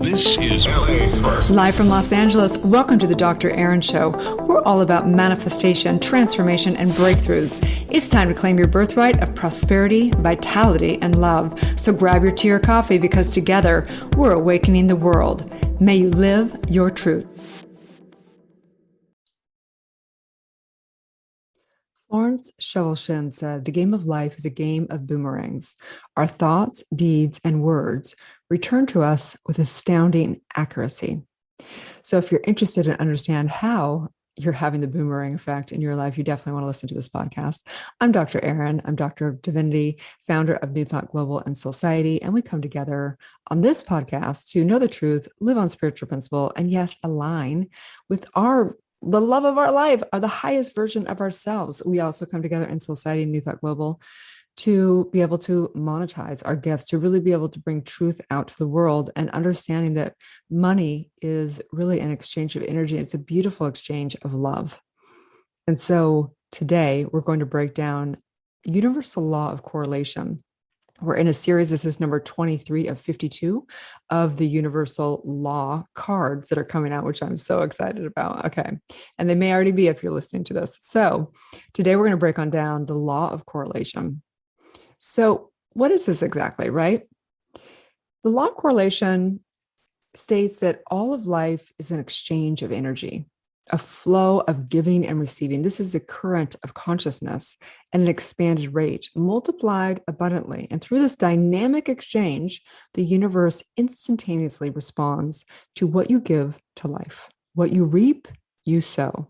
This is LA's first. Live from Los Angeles, welcome to the Dr. Erin Show. We're all about manifestation, transformation, and breakthroughs. It's time to claim your birthright of prosperity, vitality, and love. So grab your tea or coffee because together we're awakening the world. May you live your truth. Florence Scovel said, "The game of life is a game of boomerangs. Our thoughts, deeds, and words return to us with astounding accuracy." So if you're interested in understand how you're having the boomerang effect in your life, you definitely want to listen to this podcast. I'm Dr. Erin. I'm Doctor of Divinity, founder of New Thought Global and Soulciete, and we come together on this podcast to know the truth, live on spiritual principle, and yes, align with the love of our life, are the highest version of ourselves. We also come together in Soulciete and New Thought Global to be able to monetize our gifts, to really be able to bring truth out to the world, and understanding that money is really an exchange of energy. It's a beautiful exchange of love. And so today we're going to break down universal law of correlation. We're in a series, this is number 23 of 52 of the universal law cards that are coming out, which I'm so excited about. Okay. And they may already be if you're listening to this. So today we're going to break on down the law of correlation. So what is this exactly, right? The law of correlation states that all of life is an exchange of energy, a flow of giving and receiving. This is a current of consciousness at an expanded rate, multiplied abundantly. And through this dynamic exchange, the universe instantaneously responds to what you give to life. What you reap, you sow.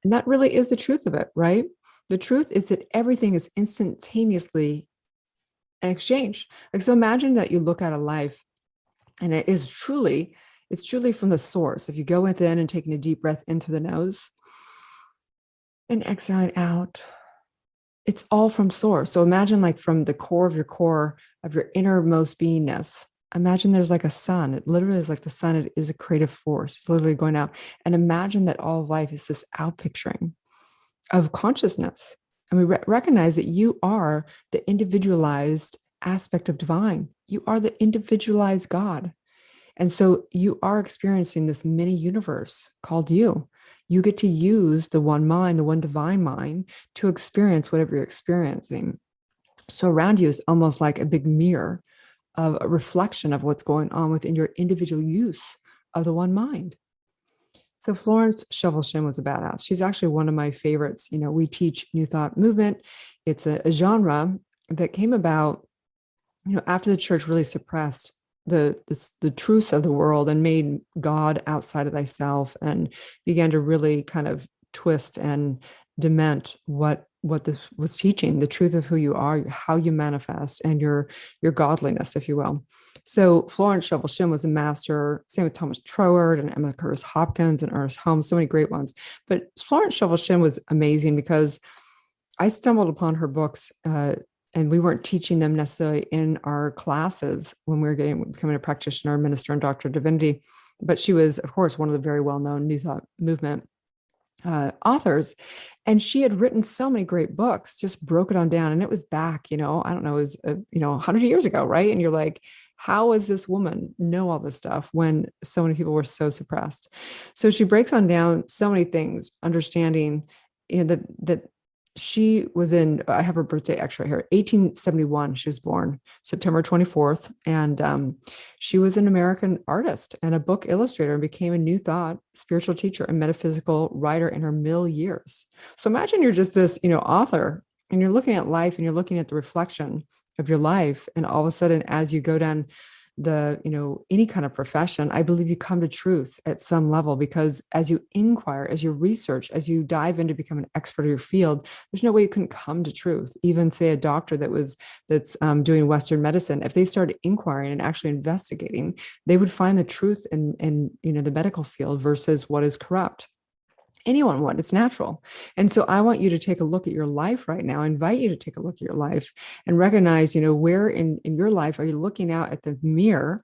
And that really is the truth of it, right? The truth is that everything is instantaneously an exchange. Like, so imagine that you look at a life and it's truly from the source. If you go within and taking a deep breath in through the nose and exhaling out, it's all from source. So imagine like from the core of your innermost beingness, imagine there's like a sun. It literally is like the sun. It is a creative force. It's literally going out. And imagine that all of life is this outpicturing of consciousness. And we recognize that you are the individualized aspect of divine. You are the individualized God. And so you are experiencing this mini universe called you. You get to use the one mind, the one divine mind, to experience whatever you're experiencing. So around you is almost like a big mirror of a reflection of what's going on within your individual use of the one mind. So Florence Scovel was a badass. She's actually one of my favorites. You know, we teach New Thought movement. It's a genre that came about, after the church really suppressed the truths of the world and made God outside of thyself, and began to really kind of twist and dement what this was teaching, the truth of who you are, how you manifest, and your godliness, if you will. So Florence Scovel was a master, same with Thomas Troward and Emma Curtis Hopkins and Ernest Holmes, so many great ones. But Florence Scovel was amazing because I stumbled upon her books, and we weren't teaching them necessarily in our classes when we were becoming a practitioner, minister, and doctor of divinity. But she was, of course, one of the very well-known New Thought movement authors. And she had written so many great books, just broke it on down. And it was back, I don't know, it was, 100 years ago, right? And you're like, how does this woman know all this stuff when so many people were so suppressed? So she breaks on down so many things, understanding, that she was I have her birthday actually right here, 1871. She was born September 24th. And she was an American artist and a book illustrator, and became a New Thought spiritual teacher and metaphysical writer in her middle years. So imagine you're just this, author, and you're looking at life and you're looking at the reflection of your life. And all of a sudden, as you go down any kind of profession, I believe you come to truth at some level, because as you inquire, as you research, as you dive into become an expert of your field, there's no way you couldn't come to truth. Even say a doctor that's doing Western medicine, if they started inquiring and actually investigating, they would find the truth in the medical field versus what is corrupt. Anyone would. It's natural. And so I want you to take a look at your life right now. I invite you to take a look at your life and recognize, where in your life are you looking out at the mirror?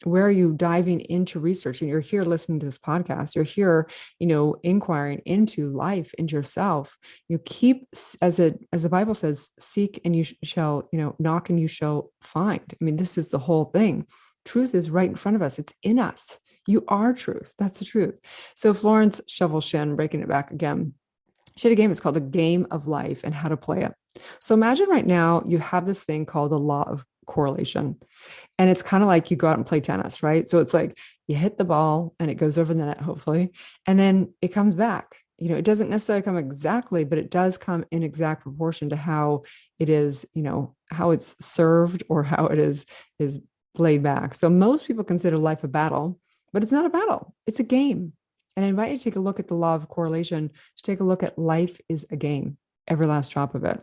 Where are you diving into research? And you're here listening to this podcast. You're here, inquiring into life, into yourself. You keep, as the Bible says, seek and you shall, knock and you shall find. I mean, this is the whole thing. Truth is right in front of us. It's in us. You are truth. That's the truth. So Florence Shovel-Shin, breaking it back again, she had a game. It's called The Game of Life and How to Play It. So imagine right now you have this thing called the law of correlation. And it's kind of like you go out and play tennis, right? So it's like you hit the ball and it goes over the net, hopefully, and then it comes back. It doesn't necessarily come exactly, but it does come in exact proportion to how it is, how it's served or how it is played back. So most people consider life a battle, but it's not a battle. It's a game. And I invite you to take a look at the law of correlation, to take a look at life is a game, every last drop of it.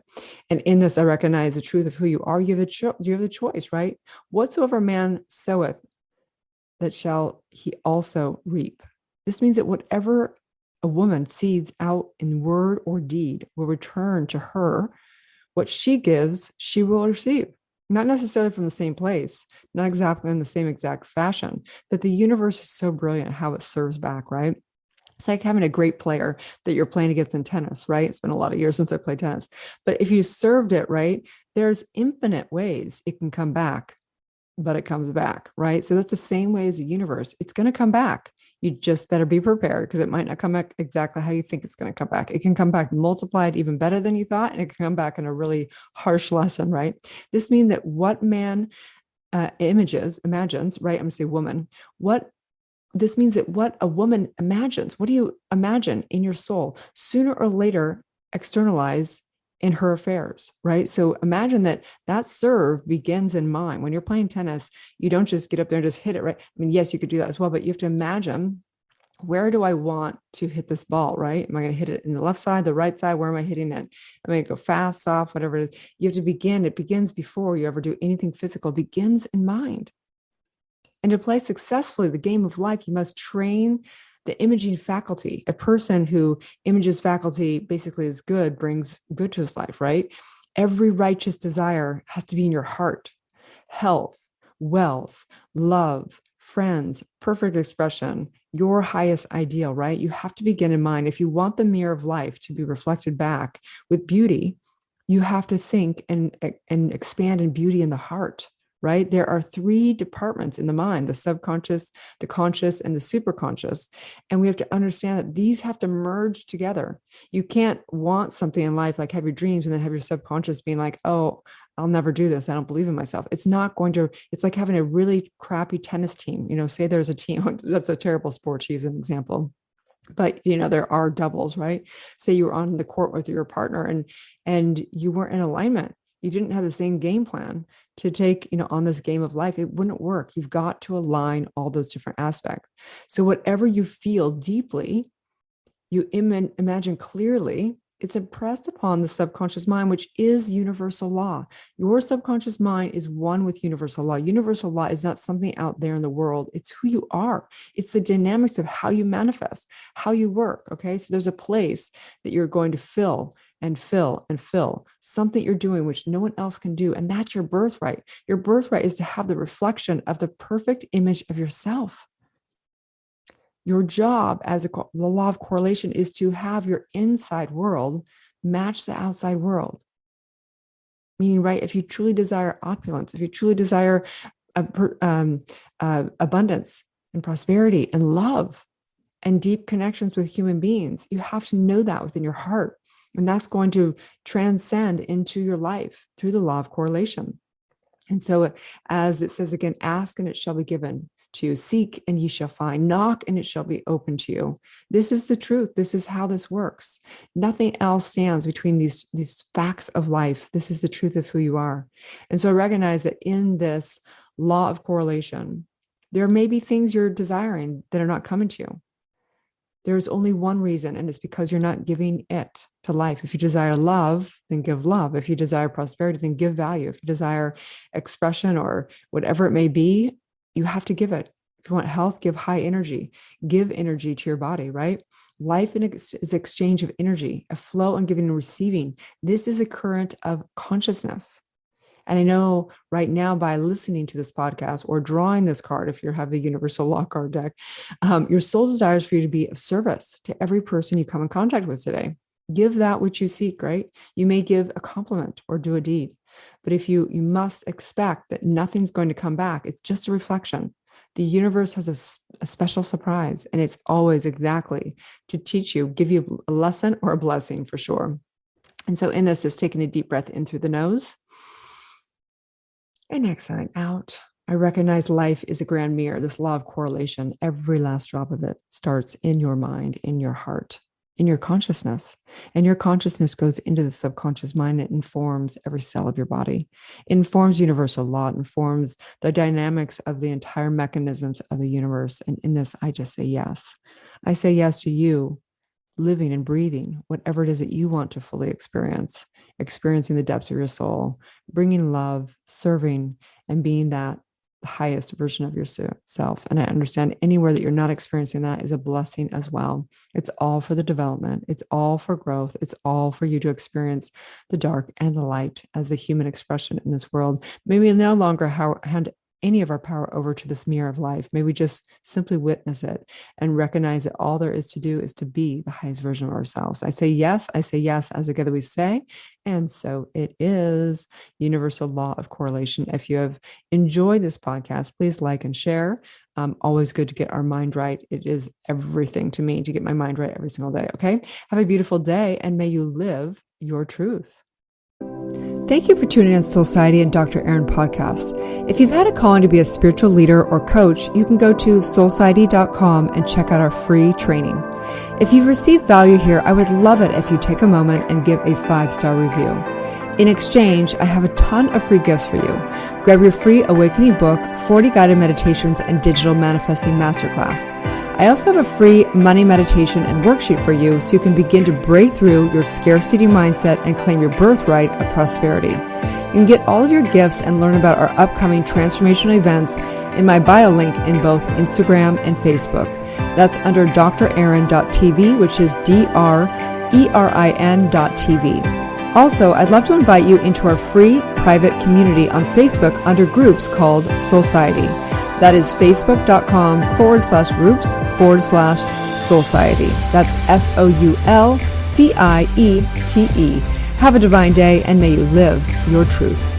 And in this, I recognize the truth of who you are. You have the choice, right? Whatsoever man soweth, that shall he also reap. This means that whatever a woman seeds out in word or deed will return to her. What she gives, she will receive. Not necessarily from the same place, not exactly in the same exact fashion, but the universe is so brilliant how it serves back, right? It's like having a great player that you're playing against in tennis, right? It's been a lot of years since I played tennis. But if you served it right, there's infinite ways it can come back, but it comes back, right? So that's the same way as the universe. It's going to come back. You just better be prepared, because it might not come back exactly how you think it's going to come back. It can come back multiplied even better than you thought, and it can come back in a really harsh lesson, right? This means that what man imagines, right? I'm going to say woman. This means that what a woman imagines, what do you imagine in your soul, sooner or later externalize in her affairs, right? So imagine that serve begins in mind. When you're playing tennis, you don't just get up there and just hit it, right? I mean, yes, you could do that as well, but you have to imagine, where do I want to hit this ball, right? Am I going to hit it in the left side, the right side? Where am I hitting it? Am I going to go fast, soft, whatever it is? You have to begin. It begins before you ever do anything physical. It begins in mind. And to play successfully the game of life, you must train the imaging faculty. A person who images faculty basically is good, brings good to his life, right? Every righteous desire has to be in your heart. Health, wealth, love, friends, perfect expression, your highest ideal, right? You have to begin in mind. If you want the mirror of life to be reflected back with beauty, you have to think and expand in beauty in the heart. Right? There are 3 departments in the mind: the subconscious, the conscious, and the superconscious. And we have to understand that these have to merge together. You can't want something in life, like have your dreams, and then have your subconscious being like, oh, I'll never do this. I don't believe in myself. It's not going to, it's like having a really crappy tennis team. Say there's a team, that's a terrible sport to use an example. But there are doubles, right? Say you were on the court with your partner and you weren't in alignment. You didn't have the same game plan to take, on this game of life. It wouldn't work. You've got to align all those different aspects. So whatever you feel deeply, you imagine clearly, it's impressed upon the subconscious mind, which is universal law. Your subconscious mind is one with universal law. Universal law is not something out there in the world. It's who you are. It's the dynamics of how you manifest, how you work. Okay. So there's a place that you're going to fill and fill and fill, something you're doing which no one else can do. And that's your birthright. Your birthright is to have the reflection of the perfect image of yourself. Your job as the law of correlation is to have your inside world match the outside world. Meaning, right, if you truly desire opulence, if you truly desire abundance and prosperity and love and deep connections with human beings, you have to know that within your heart. And that's going to transcend into your life through the law of correlation. And so, as it says again, ask and it shall be given to you, seek and ye shall find, knock and it shall be open to you. This is the truth. This is how this works. Nothing else stands between these facts of life. This is the truth of who you are. And so I recognize that in this law of correlation, there may be things you're desiring that are not coming to you. There's only one reason, and it's because you're not giving it to life. If you desire love, then give love. If you desire prosperity, then give value. If you desire expression or whatever it may be, you have to give it. If you want health, give high energy. Give energy to your body, right? Life is exchange of energy, a flow and giving and receiving. This is a current of consciousness. And I know right now, by listening to this podcast or drawing this card, if you have the universal law card deck, your soul desires for you to be of service to every person you come in contact with today. Give that which you seek, right? You may give a compliment or do a deed. But if you must expect that nothing's going to come back, it's just a reflection. The universe has a special surprise, and it's always exactly to teach you, give you a lesson or a blessing for sure. And so in this, just taking a deep breath in through the nose and exhaling out. I recognize life is a grand mirror, this law of correlation. Every last drop of it starts in your mind, in your heart, in your consciousness. And your consciousness goes into the subconscious mind. It informs every cell of your body. It informs universal law. It informs the dynamics of the entire mechanisms of the universe. And in this, I just say yes. I say yes to you living and breathing whatever it is that you want to fully experience, experiencing the depths of your soul, bringing love, serving, and being that highest version of yourself. And I understand anywhere that you're not experiencing that is a blessing as well. It's all for the development. It's all for growth. It's all for you to experience the dark and the light as a human expression in this world. Maybe no longer hand any of our power over to this mirror of life. May we just simply witness it and recognize that all there is to do is to be the highest version of ourselves. I say yes, as together we say, and so it is. Universal law of correlation. If you have enjoyed this podcast, please like and share. Always good to get our mind right. It is everything to me to get my mind right every single day. Okay. Have a beautiful day, and may you live your truth. Thank you for tuning in to Soulciete and Dr. Erin podcast. If you've had a calling to be a spiritual leader or coach, you can go to soulciete.com and check out our free training. If you've received value here, I would love it if you take a moment and give a 5-star review. In exchange, I have a ton of free gifts for you. Grab your free awakening book, 40 guided meditations, and digital manifesting masterclass. I also have a free money meditation and worksheet for you so you can begin to break through your scarcity mindset and claim your birthright of prosperity. You can get all of your gifts and learn about our upcoming transformational events in my bio link in both Instagram and Facebook. That's under drerin.tv, which is DRERIN.tv. Also, I'd love to invite you into our free private community on Facebook under groups called Soulciete. That is facebook.com/groups/Soulciete. That's SOULCIETE. Have a divine day, and may you live your truth.